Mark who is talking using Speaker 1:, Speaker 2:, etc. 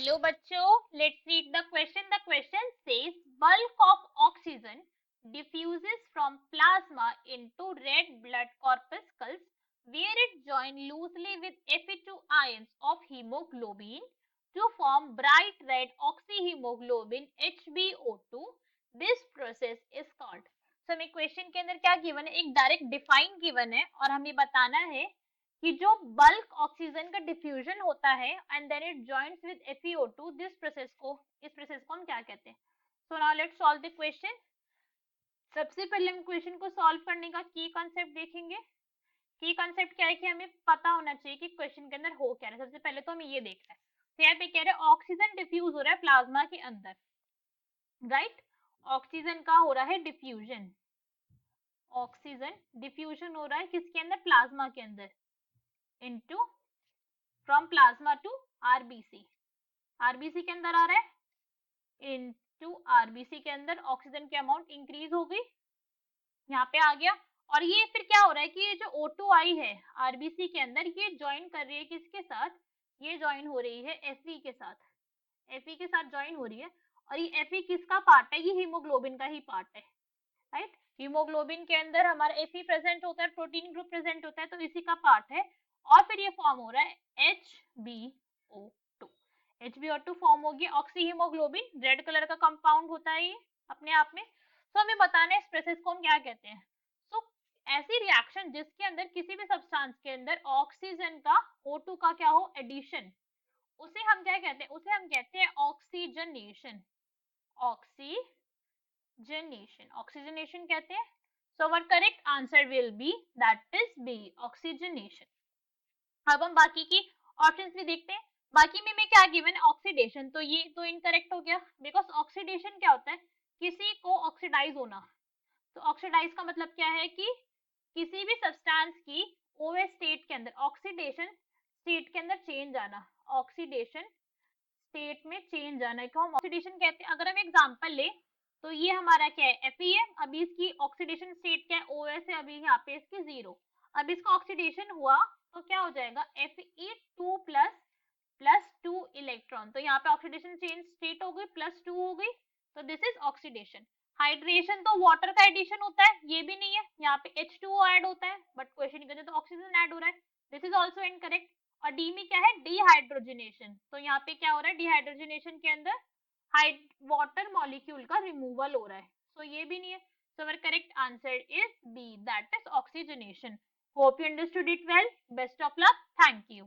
Speaker 1: Hello बच्चों, let's read the question. The question says bulk of oxygen diffuses from plasma into red blood corpuscles where it join loosely with Fe2 ions of hemoglobin to form bright red oxyhemoglobin HbO2. This process is called. So हमें question के अंदर क्या given है, एक direct define given है और हमें बताना है कि जो बल्क ऑक्सीजन का डिफ्यूजन होता है and then it joints with FeO2, इस प्रोसेस को हम क्या कहते हैं. So now let's solve the question. सबसे पहले हम क्वेश्चन को सॉल्व करने का की कॉन्सेप्ट देखेंगे. की कॉन्सेप्ट क्या है कि हमें पता होना चाहिए कि क्वेश्चन के अंदर हो क्या रहा है. सबसे पहले तो हमें ये देखना है. तो यहाँ पे कह रहे हैं ऑक्सीजन डिफ्यूज हो रहा है प्लाज्मा के अंदर, राइट. ऑक्सीजन का हो रहा है डिफ्यूजन. ऑक्सीजन डिफ्यूजन हो रहा है किसके अंदर, प्लाज्मा के अंदर, into from plasma to RBC. RBC के अंदर आ रहा है इनटू आरबीसी के अंदर ऑक्सीजन की अमाउंट इंक्रीज हो गई, यहाँ पे आ गया. और ये फिर क्या हो रहा है कि ये जो O2 आई है आरबीसी के अंदर, ये ज्वाइन कर रही है किसके साथ, ये ज्वाइन हो रही है Fe के साथ. Fe के साथ ज्वाइन हो रही है और ये Fe किसका पार्ट है, ये हीमोग्लोबिन का ही पार्ट है, राइट. हीमोग्लोबिन के अंदर हमारा Fe प्रेजेंट होता है, प्रोटीन ग्रुप प्रेजेंट होता है, तो इसी का पार्ट है. और फिर ये फॉर्म हो रहा है HbO2. HbO2 फॉर्म होगी, ऑक्सीहीमोग्लोबिन रेड कलर का कंपाउंड होता है ये अपने आप में. तो हमें बताना है इस प्रोसेस को हम क्या कहते हैं. तो ऐसी रिएक्शन जिसके अंदर किसी भी सब्सटेंस के अंदर ऑक्सीजन का O2 का क्या हो, एडिशन, उसे हम क्या कहते हैं, उसे हम कहते हैं ऑक्सीजनेशन. ऑक्सीजनेशन कहते हैं. So our correct answer will be that is B, oxygenation. अब हम बाकी की ऑप्शंस भी देखते हैं. बाकी में क्या गिवन है, ऑक्सीडेशन. तो ये तो इनकरेक्ट हो गया, बिकॉज ऑक्सीडेशन क्या होता है, किसी को ऑक्सीडाइज होना. तो ऑक्सीडाइज का मतलब क्या है कि किसी भी सब्सटेंस की OH स्टेट के अंदर, ऑक्सीडेशन स्टेट के अंदर चेंज आना, ऑक्सीडेशन स्टेट में चेंज आना है, हम ऑक्सीडेशन कहते हैं. अगर हम एग्जांपल ले तो ये हमारा क्या है, Fe है. अभी इसकी ऑक्सीडेशन स्टेट क्या है, OS है. अभी यहाँ पे इसकी 0. अब इसका ऑक्सीडेशन हुआ तो क्या हो जाएगा, Fe2 प्लस 2 इलेक्ट्रॉन. तो यहाँ पे ऑक्सीडेशन चेंज स्टेट हो गई, +2 हो गई. तो दिस इज ऑक्सीडेशन. हाइड्रेशन तो वाटर का एडिशन होता है, ये भी नहीं है. यहाँ पे H2O ऐड होता है, बट क्वेश्चन के तो ऑक्सीजन ऐड हो रहा है. This is also incorrect. और डी में क्या है, डिहाइड्रोजनेशन. तो यहाँ पे क्या हो रहा है, डिहाइड्रोजनेशन के अंदर वाटर मॉलिक्यूल का रिमूवल हो रहा है. सो ये भी नहीं है. So our correct answer is B, that is oxygenation. Hope you understood it well. Best of luck. Thank you.